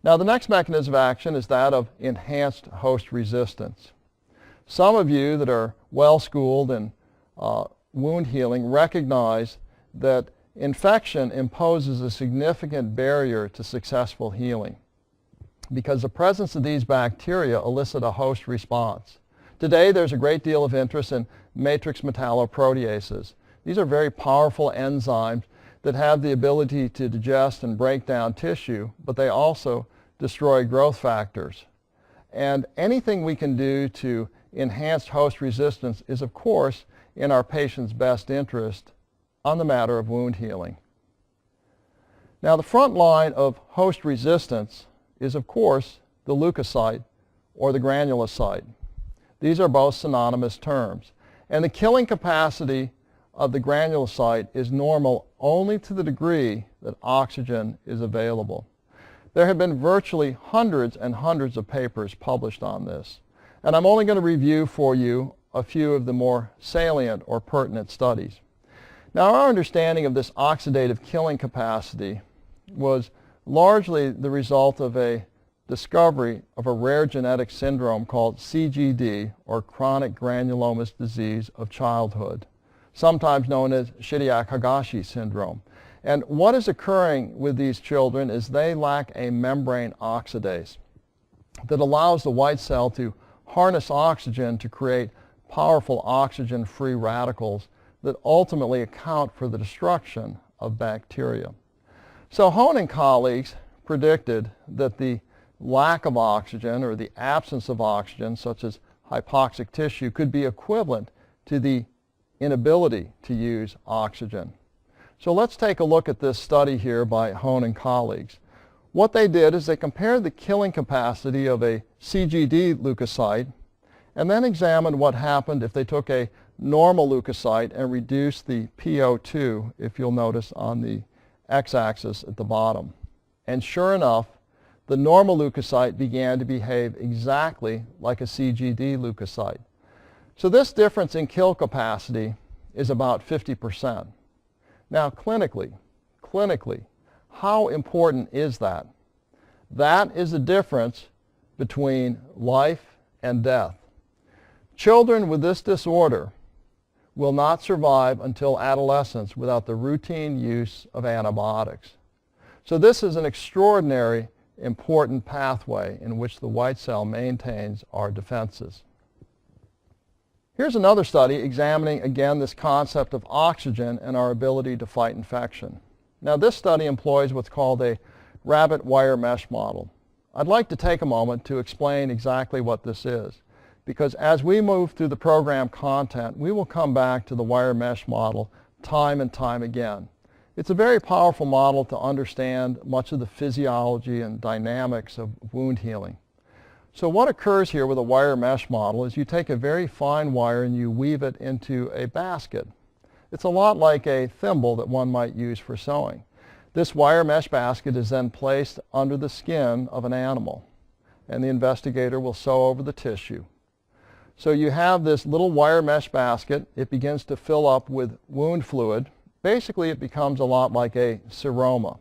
Now the next mechanism of action is that of enhanced host resistance. Some of you that are well schooled in wound healing recognize that infection imposes a significant barrier to successful healing because the presence of these bacteria elicit a host response. Today there's a great deal of interest in matrix metalloproteases. These are very powerful enzymes that have the ability to digest and break down tissue, but they also destroy growth factors. And anything we can do to enhance host resistance is, of course, in our patient's best interest on the matter of wound healing. Now, the front line of host resistance is, of course, the leukocyte or the granulocyte. These are both synonymous terms. And the killing capacity of the granulocyte is normal only to the degree that oxygen is available. There have been virtually hundreds and hundreds of papers published on this. And I'm only going to review for you a few of the more salient or pertinent studies. Now, our understanding of this oxidative killing capacity was largely the result of a discovery of a rare genetic syndrome called CGD, or chronic granulomatous disease of childhood, sometimes known as Shinya-Higashi syndrome. And what is occurring with these children is they lack a membrane oxidase that allows the white cell to harness oxygen to create powerful oxygen-free radicals that ultimately account for the destruction of bacteria. So Hone and colleagues predicted that the lack of oxygen or the absence of oxygen, such as hypoxic tissue, could be equivalent to the inability to use oxygen. So let's take a look at this study here by Hone and colleagues. What they did is they compared the killing capacity of a CGD leukocyte and then examined what happened if they took a normal leukocyte and reduced the PO2, if you'll notice on the x-axis at the bottom. And sure enough, the normal leukocyte began to behave exactly like a CGD leukocyte. So this difference in kill capacity is about 50%. Now clinically, how important is that? That is the difference between life and death. Children with this disorder will not survive until adolescence without the routine use of antibiotics. So this is an extraordinary important pathway in which the white cell maintains our defenses. Here's another study examining again this concept of oxygen and our ability to fight infection. Now this study employs what's called a rabbit wire mesh model. I'd like to take a moment to explain exactly what this is, because as we move through the program content, we will come back to the wire mesh model time and time again. It's a very powerful model to understand much of the physiology and dynamics of wound healing. So what occurs here with a wire mesh model is you take a very fine wire and you weave it into a basket. It's a lot like a thimble that one might use for sewing. This wire mesh basket is then placed under the skin of an animal, and the investigator will sew over the tissue. So you have this little wire mesh basket. It begins to fill up with wound fluid. Basically, it becomes a lot like a seroma.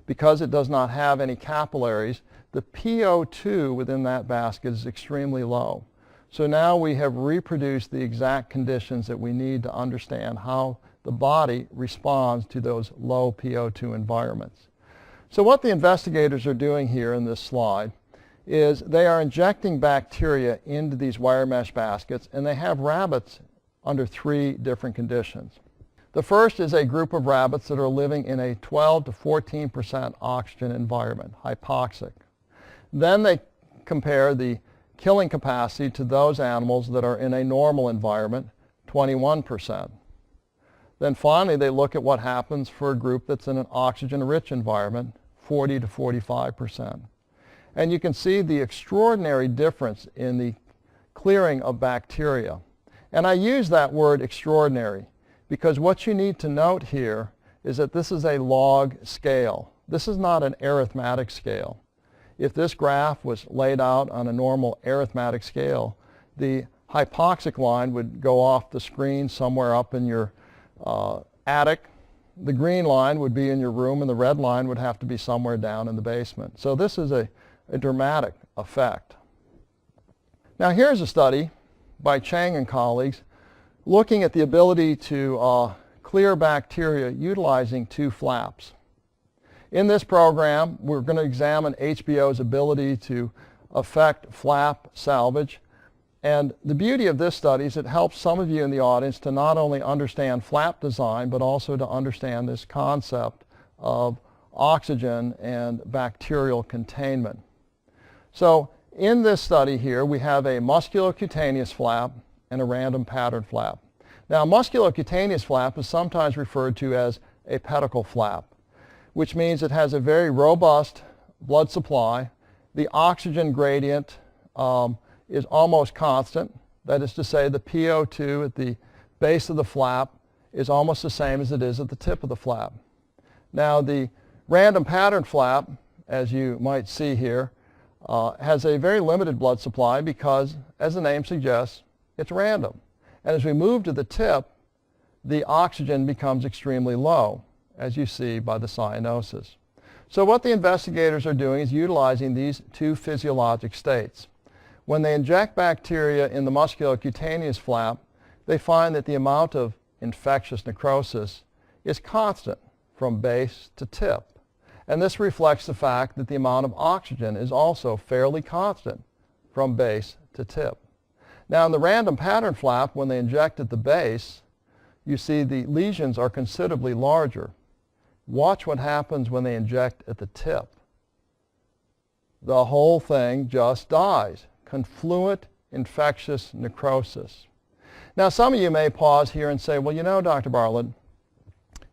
Because it does not have any capillaries, the PO2 within that basket is extremely low. So now we have reproduced the exact conditions that we need to understand how the body responds to those low PO2 environments. So what the investigators are doing here in this slide is they are injecting bacteria into these wire mesh baskets, and they have rabbits under 3 different conditions. The first is a group of rabbits that are living in a 12 to 14% oxygen environment, hypoxic. Then they compare the killing capacity to those animals that are in a normal environment, 21%. Then finally they look at what happens for a group that's in an oxygen-rich environment, 40 to 45%. And you can see the extraordinary difference in the clearing of bacteria. And I use that word extraordinary because what you need to note here is that this is a log scale. This is not an arithmetic scale. If this graph was laid out on a normal arithmetic scale, the hypoxic line would go off the screen somewhere up in your attic, the green line would be in your room and the red line would have to be somewhere down in the basement. So this is a dramatic effect. Now here's a study by Chang and colleagues looking at the ability to clear bacteria utilizing two flaps. In this program, we're going to examine HBO's ability to affect flap salvage. And the beauty of this study is it helps some of you in the audience to not only understand flap design, but also to understand this concept of oxygen and bacterial containment. So in this study here, we have a musculocutaneous flap and a random pattern flap. Now, musculocutaneous flap is sometimes referred to as a pedicle flap, which means it has a very robust blood supply. The oxygen gradient is almost constant. That is to say, the PO2 at the base of the flap is almost the same as it is at the tip of the flap. Now, the random pattern flap, as you might see here, has a very limited blood supply because, as the name suggests, it's random. And as we move to the tip, the oxygen becomes extremely low, as you see by the cyanosis. So what the investigators are doing is utilizing these two physiologic states. When they inject bacteria in the musculocutaneous flap, they find that the amount of infectious necrosis is constant from base to tip. And this reflects the fact that the amount of oxygen is also fairly constant from base to tip. Now in the random pattern flap, when they inject at the base, you see the lesions are considerably larger. Watch what happens when they inject at the tip. The whole thing just dies. Confluent infectious necrosis. Now some of you may pause here and say, well, you know, Dr. Bartlett,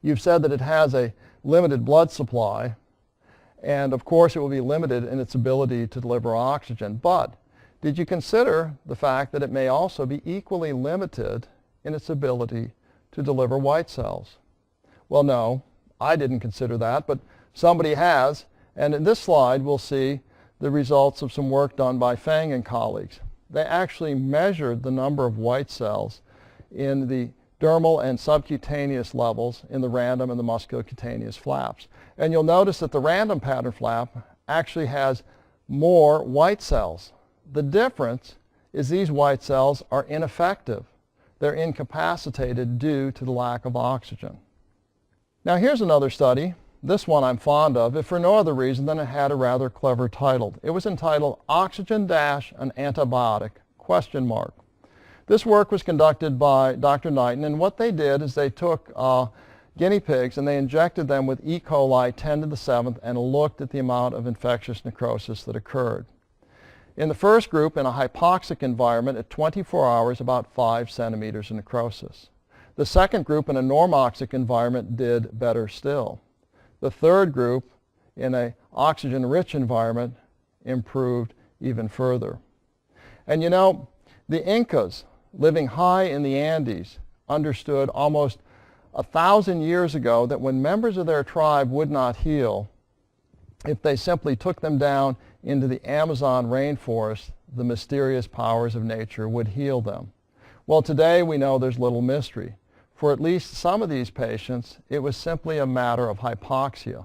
you've said that it has a limited blood supply, and of course it will be limited in its ability to deliver oxygen, but did you consider the fact that it may also be equally limited in its ability to deliver white cells? Well, no, I didn't consider that, but somebody has, and in this slide we'll see the results of some work done by Fang and colleagues. They actually measured the number of white cells in the dermal and subcutaneous levels in the random and the musculocutaneous flaps. And you'll notice that the random pattern flap actually has more white cells. The difference is these white cells are ineffective. They're incapacitated due to the lack of oxygen. Now here's another study. This one I'm fond of, if for no other reason than it had a rather clever title. It was entitled Oxygen Dash an Antibiotic? This work was conducted by Dr. Knighton, and what they did is they took guinea pigs and they injected them with E. coli 10 to the 7th and looked at the amount of infectious necrosis that occurred. In the first group, in a hypoxic environment, at 24 hours, about 5 centimeters of necrosis. The second group, in a normoxic environment, did better still. The third group, in an oxygen-rich environment, improved even further. And you know, the Incas, living high in the Andes, understood almost 1,000 years ago that when members of their tribe would not heal, if they simply took them down into the Amazon rainforest, the mysterious powers of nature would heal them. Well, today we know there's little mystery. For at least some of these patients, it was simply a matter of hypoxia.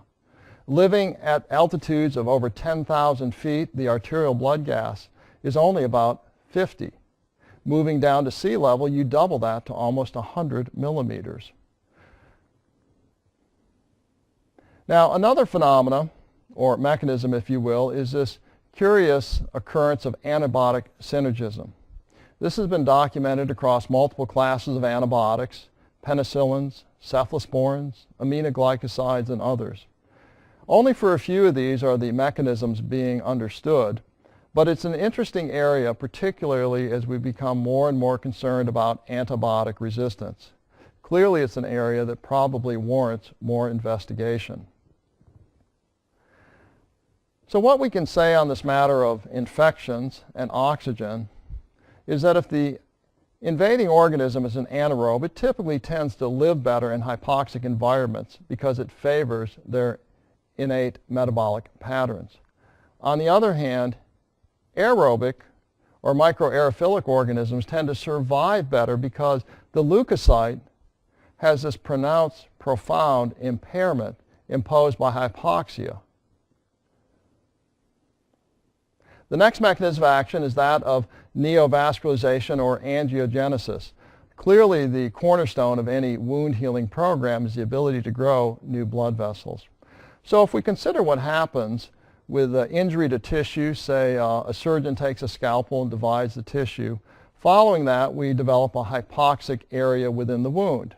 Living at altitudes of over 10,000 feet, the arterial blood gas is only about 50. Moving down to sea level, you double that to almost 100 millimeters. Now, another phenomena, or mechanism if you will, is this curious occurrence of antibiotic synergism. This has been documented across multiple classes of antibiotics, penicillins, cephalosporins, aminoglycosides, and others. Only for a few of these are the mechanisms being understood, but it's an interesting area, particularly as we become more and more concerned about antibiotic resistance. Clearly, it's an area that probably warrants more investigation. So what we can say on this matter of infections and oxygen is that if the invading organism is an anaerobe, it typically tends to live better in hypoxic environments because it favors their innate metabolic patterns. On the other hand, aerobic or microaerophilic organisms tend to survive better because the leukocyte has this pronounced, profound impairment imposed by hypoxia. The next mechanism of action is that of neovascularization or angiogenesis. Clearly, the cornerstone of any wound healing program is the ability to grow new blood vessels. So if we consider what happens with injury to tissue, say a surgeon takes a scalpel and divides the tissue, following that we develop a hypoxic area within the wound.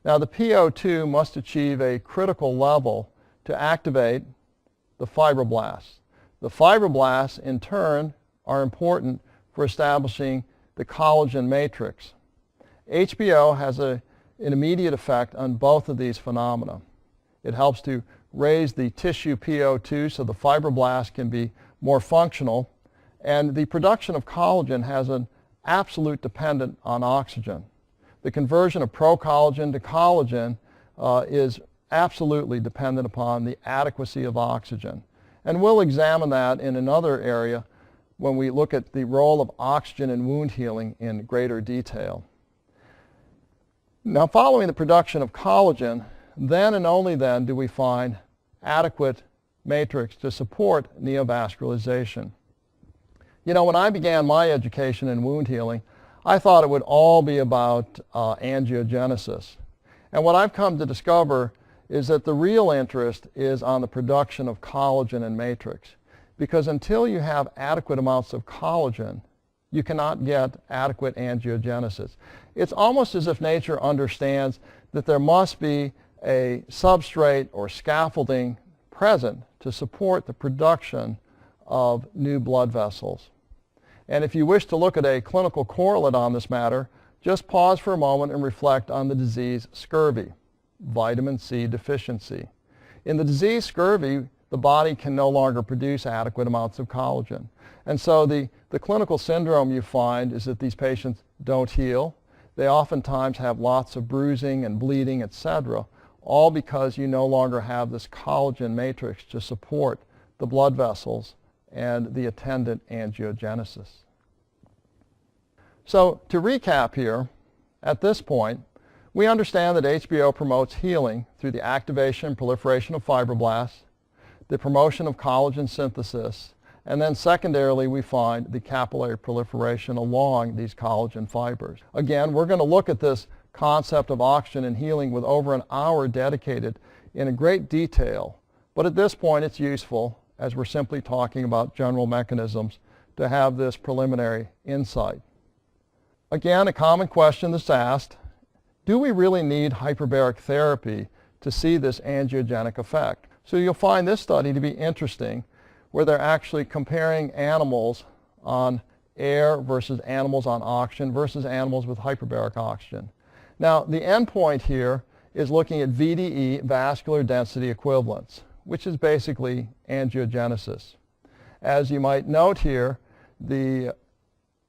Now the PO2 must achieve a critical level to activate the fibroblasts. The fibroblasts, in turn, are important for establishing the collagen matrix. HBO has an immediate effect on both of these phenomena. It helps to raise the tissue PO2 so the fibroblasts can be more functional, and the production of collagen has an absolute dependence on oxygen. The conversion of procollagen to collagen is absolutely dependent upon the adequacy of oxygen. And we'll examine that in another area when we look at the role of oxygen in wound healing in greater detail. Now, following the production of collagen, then and only then do we find adequate matrix to support neovascularization. You know, when I began my education in wound healing, I thought it would all be about angiogenesis. And what I've come to discover is that the real interest is on the production of collagen and matrix. Because until you have adequate amounts of collagen, you cannot get adequate angiogenesis. It's almost as if nature understands that there must be a substrate or scaffolding present to support the production of new blood vessels. And if you wish to look at a clinical correlate on this matter, just pause for a moment and reflect on the disease scurvy, vitamin C deficiency. In the disease scurvy, the body can no longer produce adequate amounts of collagen. And so the clinical syndrome you find is that these patients don't heal. They oftentimes have lots of bruising and bleeding, etc., all because you no longer have this collagen matrix to support the blood vessels and the attendant angiogenesis. So to recap here, at this point, we understand that HBO promotes healing through the activation and proliferation of fibroblasts, the promotion of collagen synthesis, and then secondarily we find the capillary proliferation along these collagen fibers. Again, we're going to look at this concept of oxygen and healing with over an hour dedicated in a great detail, but at this point it's useful, as we're simply talking about general mechanisms, to have this preliminary insight. Again, a common question that's asked, do we really need hyperbaric therapy to see this angiogenic effect? So you'll find this study to be interesting, where they're actually comparing animals on air versus animals on oxygen versus animals with hyperbaric oxygen. Now, the endpoint here is looking at VDE, vascular density equivalence, which is basically angiogenesis. As you might note here, the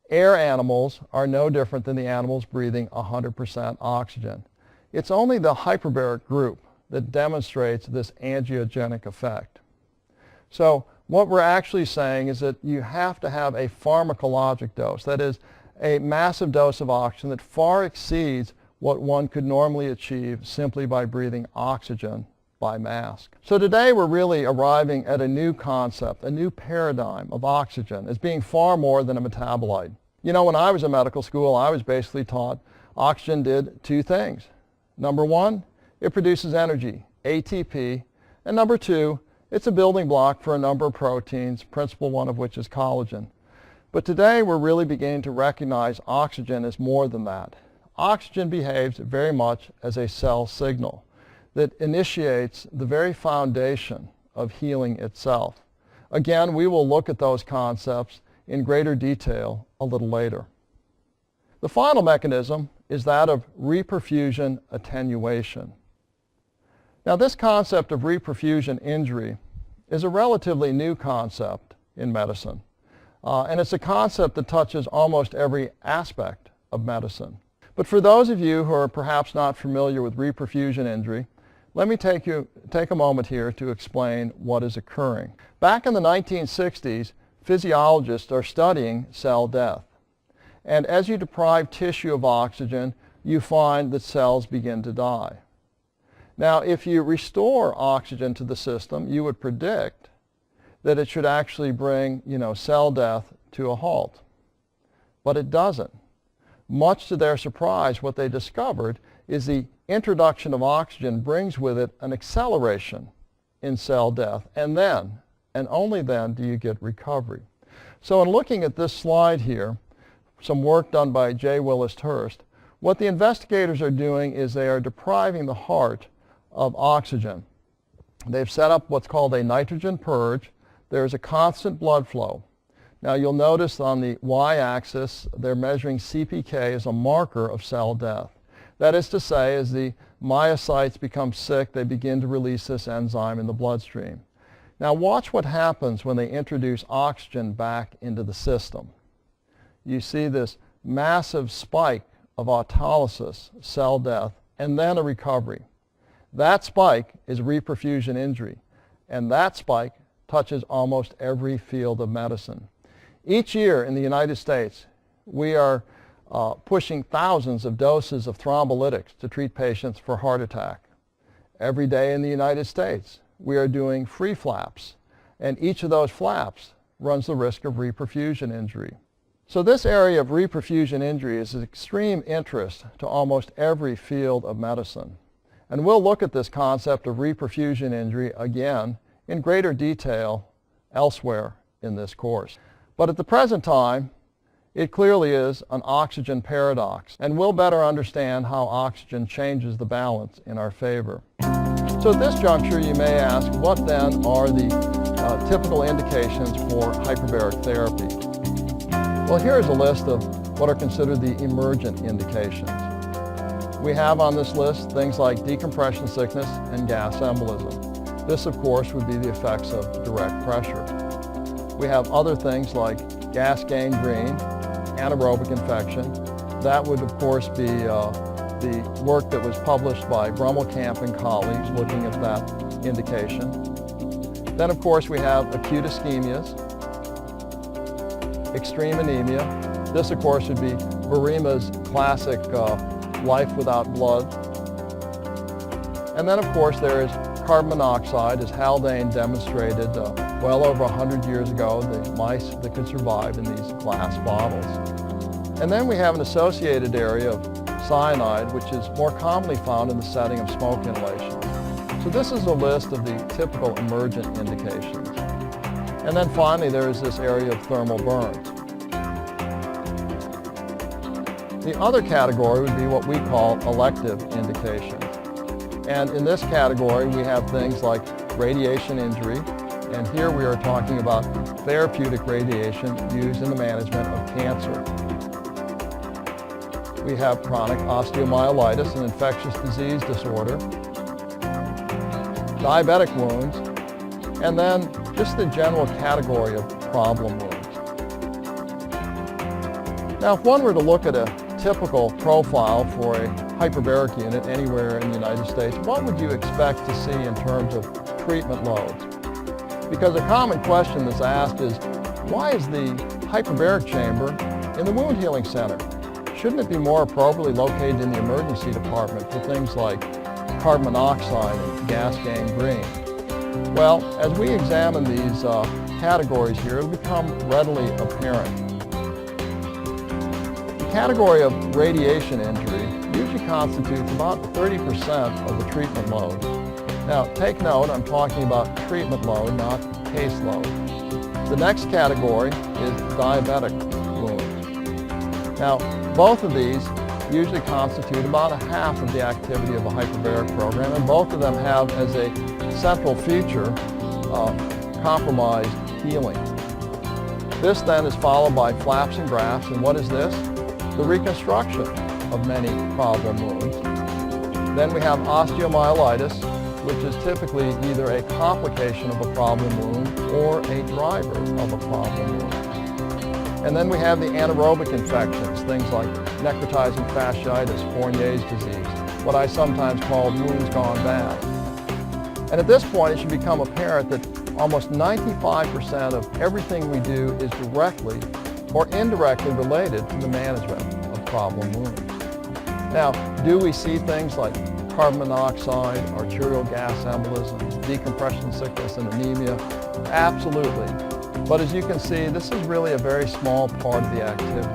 air animals are no different than the animals breathing 100% oxygen. It's only the hyperbaric group that demonstrates this angiogenic effect. So what we're actually saying is that you have to have a pharmacologic dose, that is, a massive dose of oxygen that far exceeds what one could normally achieve simply by breathing oxygen by mask. So today we're really arriving at a new concept, a new paradigm of oxygen as being far more than a metabolite. You know, when I was in medical school, I was basically taught oxygen did two things. Number one, it produces energy, ATP, and number two, it's a building block for a number of proteins, principal one of which is collagen. But today we're really beginning to recognize oxygen as more than that. Oxygen behaves very much as a cell signal that initiates the very foundation of healing itself. Again, we will look at those concepts in greater detail a little later. The final mechanism is that of reperfusion attenuation. Now, this concept of reperfusion injury is a relatively new concept in medicine, and it's a concept that touches almost every aspect of medicine. But for those of you who are perhaps not familiar with reperfusion injury, let me take a moment here to explain what is occurring. Back in the 1960s, physiologists are studying cell death. And as you deprive tissue of oxygen, you find that cells begin to die. Now, if you restore oxygen to the system, you would predict that it should actually bring, cell death to a halt. But it doesn't. Much to their surprise, what they discovered is the introduction of oxygen brings with it an acceleration in cell death, and then, and only then, do you get recovery. So in looking at this slide here, some work done by J. Willis Hurst, what the investigators are doing is they are depriving the heart of oxygen. They've set up what's called a nitrogen purge. There's a constant blood flow. Now you'll notice on the y-axis they're measuring CPK as a marker of cell death. That is to say, as the myocytes become sick, they begin to release this enzyme in the bloodstream. Now watch what happens when they introduce oxygen back into the system. You see this massive spike of autolysis, cell death, and then a recovery. That spike is reperfusion injury, and that spike touches almost every field of medicine. Each year in the United States, we are pushing thousands of doses of thrombolytics to treat patients for heart attack. Every day in the United States, we are doing free flaps, and each of those flaps runs the risk of reperfusion injury. So this area of reperfusion injury is of extreme interest to almost every field of medicine. And we'll look at this concept of reperfusion injury again in greater detail elsewhere in this course. But at the present time, it clearly is an oxygen paradox, and we'll better understand how oxygen changes the balance in our favor. So at this juncture, you may ask, what then are the typical indications for hyperbaric therapy? Well, here's a list of what are considered the emergent indications. We have on this list things like decompression sickness and gas embolism. This, of course, would be the effects of direct pressure. We have other things like gas gangrene, anaerobic infection. That would, of course, be the work that was published by Brummelkamp and colleagues looking at that indication. Then, of course, we have acute ischemias, extreme anemia. This, of course, would be Verima's classic life without blood. And then, of course, there is carbon monoxide, as Haldane demonstrated well over 100 years ago, the mice that could survive in these glass bottles. And then we have an associated area of cyanide, which is more commonly found in the setting of smoke inhalation. So this is a list of the typical emergent indications. And then finally, there is this area of thermal burns. The other category would be what we call elective indications. And in this category, we have things like radiation injury, and here we are talking about therapeutic radiation used in the management of cancer. We have chronic osteomyelitis, an infectious disease disorder, diabetic wounds, and then just the general category of problem wounds. Now, if one were to look at a typical profile for a hyperbaric unit anywhere in the United States, what would you expect to see in terms of treatment loads? Because a common question that's asked is, why is the hyperbaric chamber in the wound healing center? Shouldn't it be more appropriately located in the emergency department for things like carbon monoxide and gas gangrene? Well, as we examine these categories here, it'll become readily apparent. The category of radiation injury usually constitutes about 30% of the treatment load. Now, take note, I'm talking about treatment load, not case load. The next category is diabetic wounds. Now, both of these usually constitute about a half of the activity of a hyperbaric program, and both of them have as a central feature compromised healing. This then is followed by flaps and grafts, and what is this? The reconstruction of many problem wounds. Then we have osteomyelitis, which is typically either a complication of a problem wound or a driver of a problem wound. And then we have the anaerobic infections, things like necrotizing fasciitis, Fournier's disease, what I sometimes call wounds gone bad. And at this point, it should become apparent that almost 95% of everything we do is directly or indirectly related to the management of problem wounds. Now, do we see things like carbon monoxide, arterial gas embolism, decompression sickness, and anemia? Absolutely. But as you can see, this is really a very small part of the activity.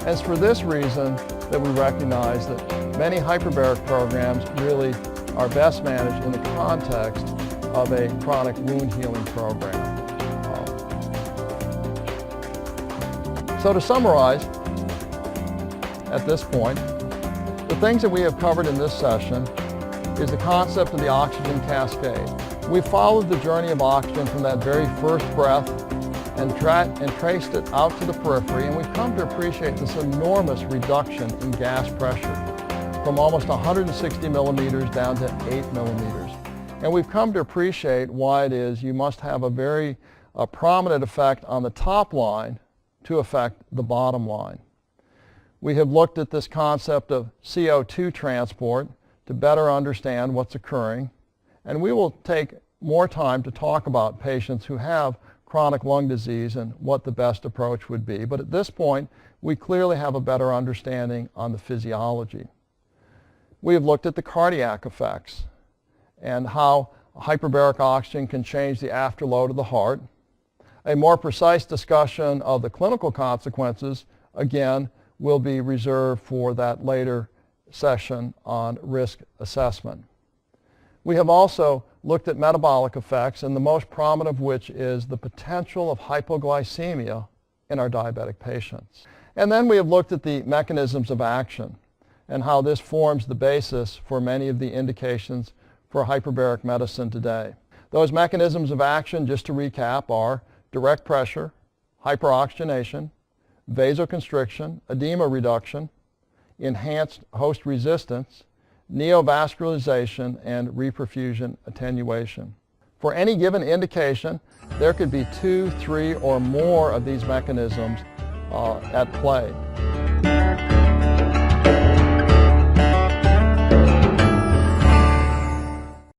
And it's for this reason that we recognize that many hyperbaric programs really are best managed in the context of a chronic wound healing program. So to summarize, at this point, the things that we have covered in this session is the concept of the oxygen cascade. We followed the journey of oxygen from that very first breath and traced it out to the periphery, and we've come to appreciate this enormous reduction in gas pressure from almost 160 millimeters down to 8 millimeters. And we've come to appreciate why it is you must have a very prominent effect on the top line to affect the bottom line. We have looked at this concept of CO2 transport to better understand what's occurring, and we will take more time to talk about patients who have chronic lung disease and what the best approach would be. But at this point, we clearly have a better understanding on the physiology. We have looked at the cardiac effects and how hyperbaric oxygen can change the afterload of the heart. A more precise discussion of the clinical consequences, again, will be reserved for that later session on risk assessment. We have also looked at metabolic effects, and the most prominent of which is the potential of hypoglycemia in our diabetic patients. And then we have looked at the mechanisms of action and how this forms the basis for many of the indications for hyperbaric medicine today. Those mechanisms of action, just to recap, are direct pressure, hyperoxygenation, vasoconstriction, edema reduction, enhanced host resistance, neovascularization, and reperfusion attenuation. For any given indication, there could be 2, 3, or more of these mechanisms at play.